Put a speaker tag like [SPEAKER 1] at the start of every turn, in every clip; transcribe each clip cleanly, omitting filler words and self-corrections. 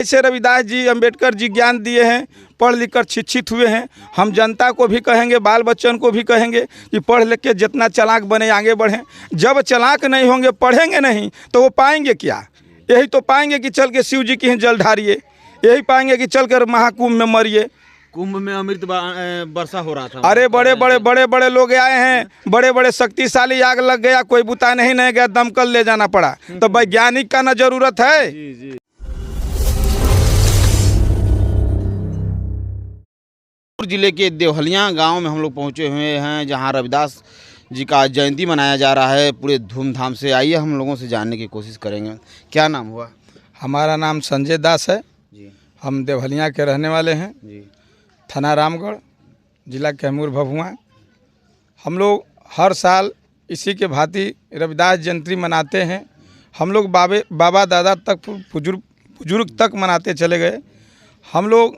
[SPEAKER 1] ऐसे रविदास जी, अंबेडकर जी ज्ञान दिए हैं, पढ़ लिख कर शिक्षित हुए हैं। हम जनता को भी कहेंगे, बाल बच्चन को भी कहेंगे कि पढ़ लिख के जितना चालाक बने आगे बढ़ें। जब चालाक नहीं होंगे, पढ़ेंगे नहीं, तो वो पाएंगे क्या? यही तो पाएंगे कि चल के शिव जी की जल ढारिए, यही पाएंगे कि चल कर महाकुंभ में मरिए।
[SPEAKER 2] कुंभ में अमृत वर्षा हो रहा था।
[SPEAKER 1] अरे बड़े बड़े लोग आए हैं, बड़े बड़े शक्तिशाली, आग लग गया, कोई बुता नहीं गया, दमकल ले जाना पड़ा। तो वैज्ञानिक का ना जरूरत है।
[SPEAKER 2] जी जी। जिले के देवहलिया गांव में हम लोग पहुंचे हुए हैं, जहां रविदास जी का जयंती मनाया जा रहा है पूरे धूमधाम से। आइए हम लोगों से जानने की कोशिश करेंगे। क्या नाम हुआ?
[SPEAKER 1] हमारा नाम संजय दास है
[SPEAKER 2] जी।
[SPEAKER 1] हम देवहलिया के रहने वाले हैं,
[SPEAKER 2] जी।
[SPEAKER 1] थाना रामगढ़, जिला कैमूर भभुआ। हम लोग हर साल इसी के भांति रविदास जयंती मनाते हैं। हम लोग बाबा दादा तक, बुजुर्ग तक मनाते चले गए। हम लोग,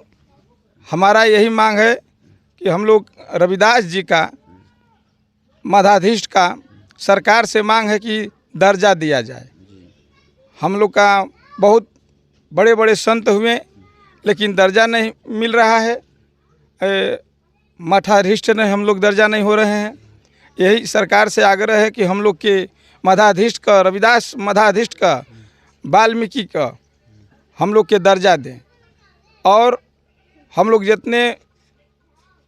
[SPEAKER 1] हमारा यही मांग है कि हम लोग रविदास जी का, मठाधीश का सरकार से मांग है कि दर्जा दिया जाए। हम लोग का बहुत बड़े बड़े संत हुए, लेकिन दर्जा नहीं मिल रहा है। मठाधीश ने हम लोग दर्जा नहीं हो रहे हैं। यही सरकार से आग्रह है कि हम लोग के मठाधीश का, रविदास मठाधीश का, वाल्मीकि का हम लोग के दर्जा दें। और हम लोग जितने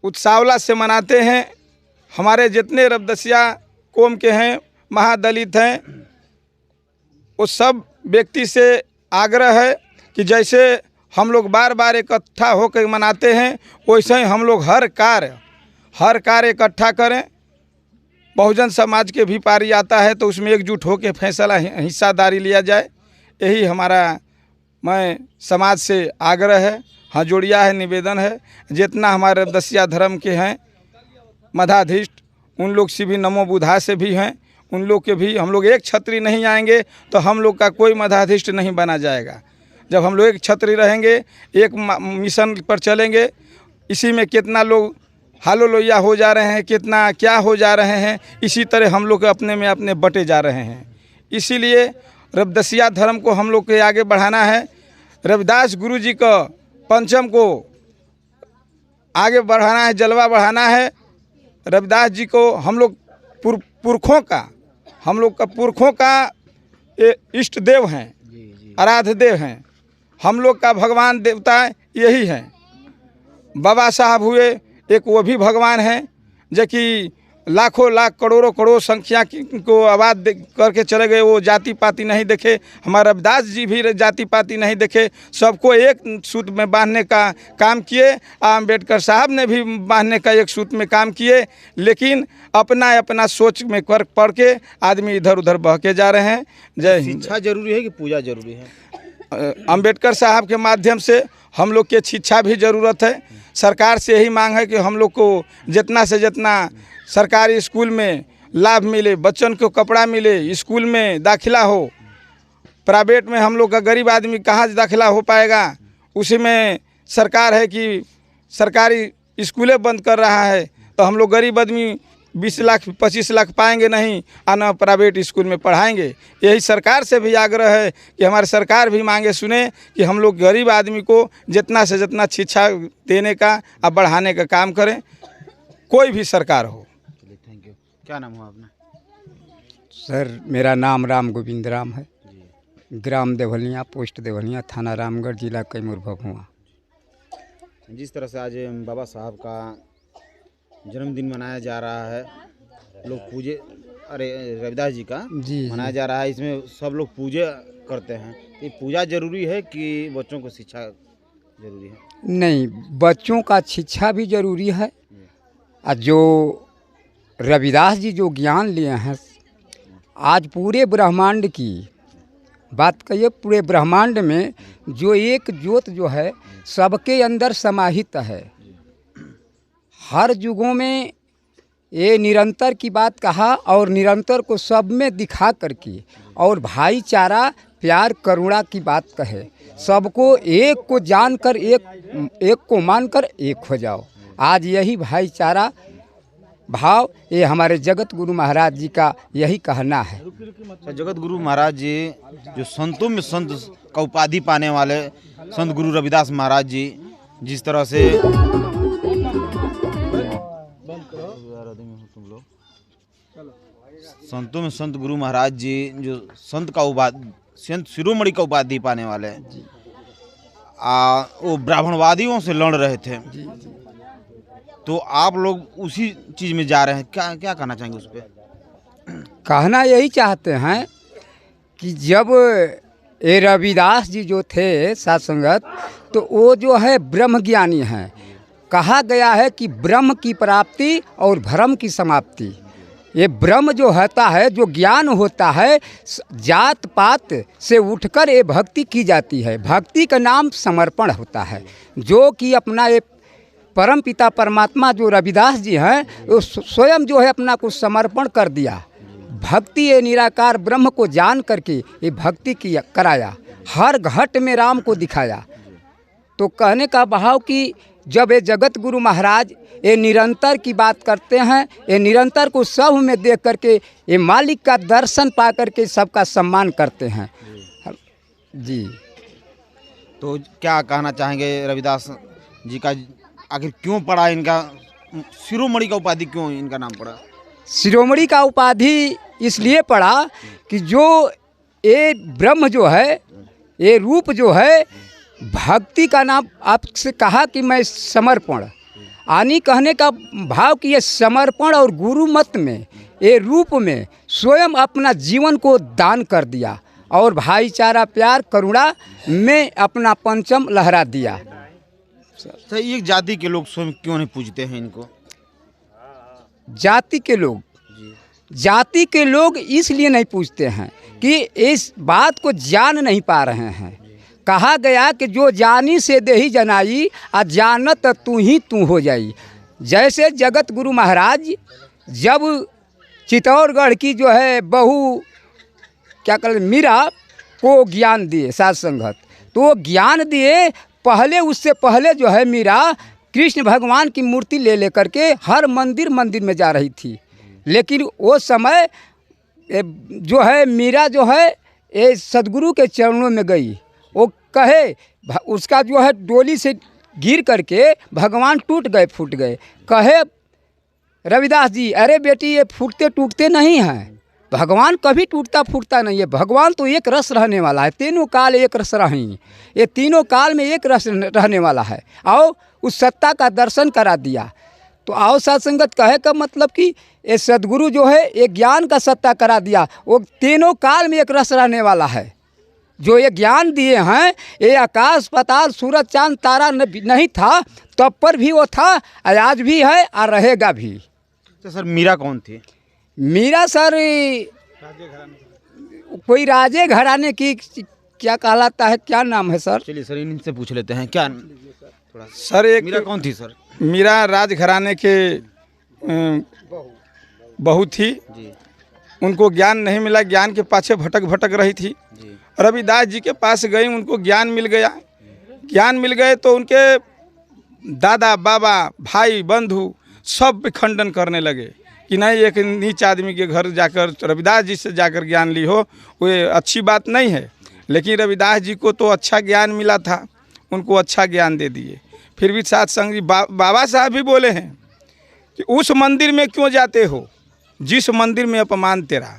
[SPEAKER 1] उत्सावला से मनाते हैं, हमारे जितने रबदसिया कौम के हैं, महादलित हैं, वो सब व्यक्ति से आग्रह है कि जैसे हम लोग बार बार इकट्ठा होकर मनाते हैं, वैसे ही हम लोग हर कार्य इकट्ठा करें। बहुजन समाज के भी पारी आता है तो उसमें एकजुट होकर फैसला, हिस्सादारी लिया जाए। यही हमारा मैं समाज से आग्रह है, हाँ जोड़िया है, निवेदन है। जितना हमारे रबदसिया धर्म के हैं मठाधीश, उन लोग से भी, नमो बुधा से भी हैं, उन लोग के भी, हम लोग एक छतरी नहीं आएंगे तो हम लोग का कोई मठाधीश नहीं बना जाएगा। जब हम लोग एक छतरी रहेंगे, एक मिशन पर चलेंगे, इसी में कितना लोग हालो लोहिया हो जा रहे हैं, कितना क्या हो जा रहे हैं, इसी तरह हम लोग अपने में अपने बटे जा रहे हैं। इसीलिए रबदसिया धर्म को हम लोग के आगे बढ़ाना है। रविदास गुरु जी का पंचम को आगे बढ़ाना है, जलवा बढ़ाना है। रविदास जी को हम लोग पुरखों का, हम लोग का पुरखों का इष्ट देव हैं, आराध्य देव हैं। हम लोग का भगवान देवता यही हैं। बाबा साहब हुए एक, वो भी भगवान हैं, जो कि लाखों लाख करोड़ों करोड़ संख्या को आबाद करके चले गए। वो जाति पाति नहीं देखे। हमारे रविदास जी भी जाति पाति नहीं देखे, सबको एक सूत्र में बांधने का काम किए। अम्बेडकर साहब ने भी बांधने का एक सूत्र में काम किए, लेकिन अपना सोच में पढ़ के आदमी इधर उधर बह के जा रहे हैं। जय हिंद।
[SPEAKER 2] शिक्षा जरूरी है कि पूजा जरूरी है?
[SPEAKER 1] अम्बेडकर साहब के माध्यम से हम लोग के शिक्षा भी ज़रूरत है। सरकार से यही मांग है कि हम लोग को जितना से जितना सरकारी स्कूल में लाभ मिले, बच्चों को कपड़ा मिले, स्कूल में दाखिला हो। प्राइवेट में हम लोग का गरीब आदमी कहाँ से दाखिला हो पाएगा? उसी में सरकार है कि सरकारी स्कूलें बंद कर रहा है, तो हम लोग गरीब आदमी 20 लाख 25 लाख पाएंगे नहीं, आना प्राइवेट स्कूल में पढ़ाएंगे। यही सरकार से भी आग्रह है कि हमारी सरकार भी मांगे सुने कि हम लोग गरीब आदमी को जितना से जितना शिक्षा देने का और बढ़ाने का काम करें, कोई भी सरकार हो।
[SPEAKER 2] चलिए, थैंक यू। क्या नाम हुआ आपने?
[SPEAKER 3] सर, मेरा नाम राम गोविंद राम है, ग्राम देवहलिया, पोस्ट देवहलिया, थाना रामगढ़, जिला कैमूर भभुआ।
[SPEAKER 2] जिस तरह से आज बाबा साहब का जन्मदिन मनाया जा रहा है, लोग पूजे, अरे रविदास जी का
[SPEAKER 3] जी
[SPEAKER 2] मनाया जा रहा है, इसमें सब लोग पूजा करते हैं। ये पूजा जरूरी है कि बच्चों को शिक्षा जरूरी है?
[SPEAKER 3] नहीं, बच्चों का शिक्षा भी जरूरी है। और जो रविदास जी जो ज्ञान लिए हैं, आज पूरे ब्रह्मांड की बात कहिए, पूरे ब्रह्मांड में जो एक ज्योत जो है सबके अंदर समाहित है। हर युगों में ये निरंतर की बात कहा, और निरंतर को सब में दिखा करके, और भाईचारा, प्यार, करुणा की बात कहे। सबको एक को जानकर, एक को मानकर एक हो जाओ। आज यही भाईचारा भाव, ये हमारे जगत गुरु महाराज जी का यही कहना है।
[SPEAKER 2] जगत गुरु महाराज जी जो संतों में संत का उपाधि पाने वाले संत गुरु रविदास महाराज जी, जिस तरह से संतों में संत गुरु महाराज जी जो संत शिरोमणि का उपाधि पाने वाले वो ब्राह्मणवादियों से लड़ रहे थे, तो आप लोग उसी चीज में जा रहे हैं, क्या क्या कहना चाहेंगे उस पर?
[SPEAKER 3] कहना यही चाहते हैं कि जब ये रविदास जी जो थे साध संगत, तो वो जो है ब्रह्म ज्ञानी हैं। कहा गया है कि ब्रह्म की प्राप्ति और भ्रम की समाप्ति। ये ब्रह्म जो होता है, जो ज्ञान होता है, जात पात से उठकर ये भक्ति की जाती है। भक्ति का नाम समर्पण होता है, जो कि अपना ये परम पिता परमात्मा जो रविदास जी हैं, वो स्वयं जो है अपना को समर्पण कर दिया। भक्ति ये निराकार ब्रह्म को जान करके ये भक्ति किया कराया, हर घट में राम को दिखाया। तो कहने का भाव कि जब ये जगत गुरु महाराज ये निरंतर की बात करते हैं, ये निरंतर को सब में देख करके ये मालिक का दर्शन पा करके सबका सम्मान करते हैं जी।
[SPEAKER 2] तो क्या कहना चाहेंगे रविदास जी का आखिर क्यों पड़ा इनका शिरोमणि का उपाधि, क्यों इनका नाम पड़ा?
[SPEAKER 3] शिरोमणि का उपाधि इसलिए पड़ा कि जो ये ब्रह्म जो है, ये रूप जो है, भक्ति का नाम आपसे कहा कि मैं समर्पण, आनी कहने का भाव कि ये समर्पण और गुरु मत में, ये रूप में स्वयं अपना जीवन को दान कर दिया और भाईचारा प्यार करुणा में अपना पंचम लहरा दिया।
[SPEAKER 2] सर, ये जाति के लोग स्वयं क्यों नहीं पूजते हैं इनको?
[SPEAKER 3] जाति के लोग इसलिए नहीं पूछते हैं कि इस बात को जान नहीं पा रहे हैं। कहा गया कि जो जानी से देही जनाई, आ जानत तू ही तू हो जाई। जैसे जगत गुरु महाराज जब चित्तौड़गढ़ की जो है बहू क्या कहते मीरा को ज्ञान दिए साध संगत, तो वो ज्ञान दिए। पहले उससे पहले जो है मीरा कृष्ण भगवान की मूर्ति ले करके हर मंदिर में जा रही थी, लेकिन वो समय जो है मीरा जो है ये सदगुरु के चरणों में गई। वो कहे उसका जो है डोली से गिर करके भगवान फूट गए। कहे रविदास जी, अरे बेटी ये फूटते टूटते नहीं हैं, भगवान कभी टूटता फूटता नहीं है। भगवान तो एक रस रहने वाला है, तीनों काल एक रस रहेंगे, ये तीनों काल में एक रस रहने वाला है। आओ उस सत्ता का दर्शन करा दिया। तो आओ साध संगत कहे का मतलब कि ये सदगुरु जो है ये ज्ञान का सत्ता करा दिया, वो तीनों काल में एक रस रहने वाला है। जो ये ज्ञान दिए हैं, ये आकाश पाताल सूरज चांद तारा नहीं था तब पर भी वो था, आज भी है और रहेगा भी।
[SPEAKER 2] तो सर मीरा कौन थी?
[SPEAKER 3] मीरा सर कोई राजे घराने की क्या कहलाता है, क्या नाम है सर?
[SPEAKER 2] चलिए सर इनसे पूछ लेते हैं, क्या थोड़ा
[SPEAKER 1] सर एक
[SPEAKER 2] मीरा कौन थी सर?
[SPEAKER 1] मीरा राजघराने के बहू थी
[SPEAKER 2] जी।
[SPEAKER 1] उनको ज्ञान नहीं मिला, ज्ञान के पाछे भटक रही थी
[SPEAKER 2] जी।
[SPEAKER 1] रविदास जी के पास गई, उनको ज्ञान मिल गया। ज्ञान मिल गए तो उनके दादा बाबा भाई बंधु सब खंडन करने लगे कि नहीं, एक नीच आदमी के घर जाकर रविदास जी से जाकर ज्ञान ली हो, वो अच्छी बात नहीं है। लेकिन रविदास जी को तो अच्छा ज्ञान मिला था, उनको अच्छा ज्ञान दे दिए। फिर भी साथ संग जी बाबा साहब भी बोले हैं कि उस मंदिर में क्यों जाते हो जिस मंदिर में अपमान तेरा।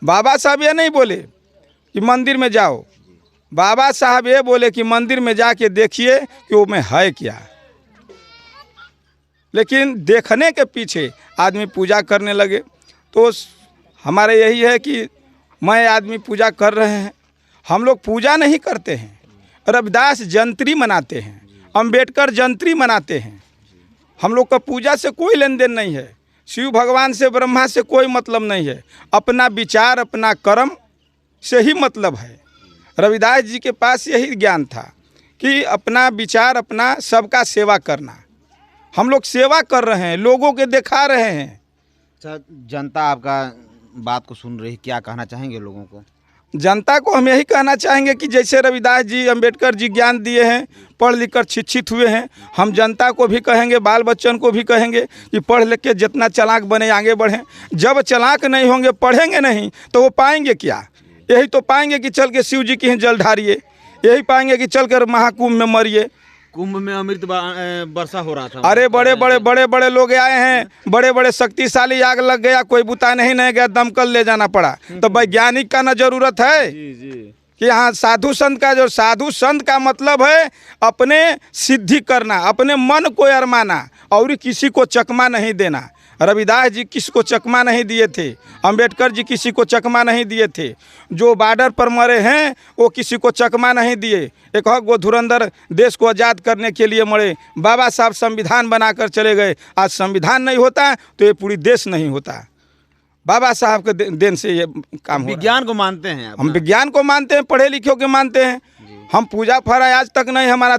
[SPEAKER 1] बाबा साहब ये नहीं बोले कि मंदिर में जाओ, बाबा साहब ये बोले कि मंदिर में जाके देखिए कि वो में है क्या। लेकिन देखने के पीछे आदमी पूजा करने लगे। तो हमारे यही है कि मैं आदमी पूजा कर रहे हैं, हम लोग पूजा नहीं करते हैं। रविदास जंत्री मनाते हैं, अंबेडकर जंत्री मनाते हैं। हम लोग का पूजा से कोई लेन देन नहीं है, शिव भगवान से ब्रह्मा से कोई मतलब नहीं है। अपना विचार अपना कर्म से ही मतलब है। रविदास जी के पास यही ज्ञान था कि अपना विचार अपना सबका सेवा करना। हम लोग सेवा कर रहे हैं, लोगों के दिखा रहे हैं।
[SPEAKER 2] अच्छा, जनता आपका बात को सुन रही है, क्या कहना चाहेंगे लोगों को?
[SPEAKER 1] जनता को हम यही कहना चाहेंगे कि जैसे रविदास जी, अंबेडकर जी ज्ञान दिए हैं, पढ़ लिख कर शिक्षित हुए हैं, हम जनता को भी कहेंगे, बाल बच्चन को भी कहेंगे कि पढ़ लिख के जितना चालाक बने आगे बढ़ें। जब चालाक नहीं होंगे, पढ़ेंगे नहीं, तो वो पाएंगे क्या? यही तो पाएंगे कि चल के शिव जी की जल ढारिए, यही पाएंगे कि चल कर महाकुंभ में मरिए।
[SPEAKER 2] कुंभ में अमृत वर्षा हो रहा था।
[SPEAKER 1] अरे बड़े बड़े लोग आए हैं, बड़े बड़े शक्तिशाली, आग लग गया, कोई बुता नहीं गया, दमकल ले जाना पड़ा। तो वैज्ञानिक का ना जरूरत है कि यहाँ साधु संत का, जो साधु संत का मतलब है अपने सिद्धि करना, अपने मन को अरमाना और किसी को चकमा नहीं देना। रविदास जी किसी को चकमा नहीं दिए थे, अंबेडकर जी किसी को चकमा नहीं दिए थे, जो बॉर्डर पर मरे हैं वो किसी को चकमा नहीं दिए। एक वो धुरंधर देश को आज़ाद करने के लिए मरे। बाबा साहब संविधान बनाकर चले गए। आज संविधान नहीं होता तो ये पूरी देश नहीं होता। बाबा साहब के देन से ये काम हो।
[SPEAKER 2] विज्ञान को मानते हैं आप?
[SPEAKER 1] हम विज्ञान को मानते हैं, पढ़े लिखे के मानते हैं। हम पूजा फरा आज तक नहीं, हमारा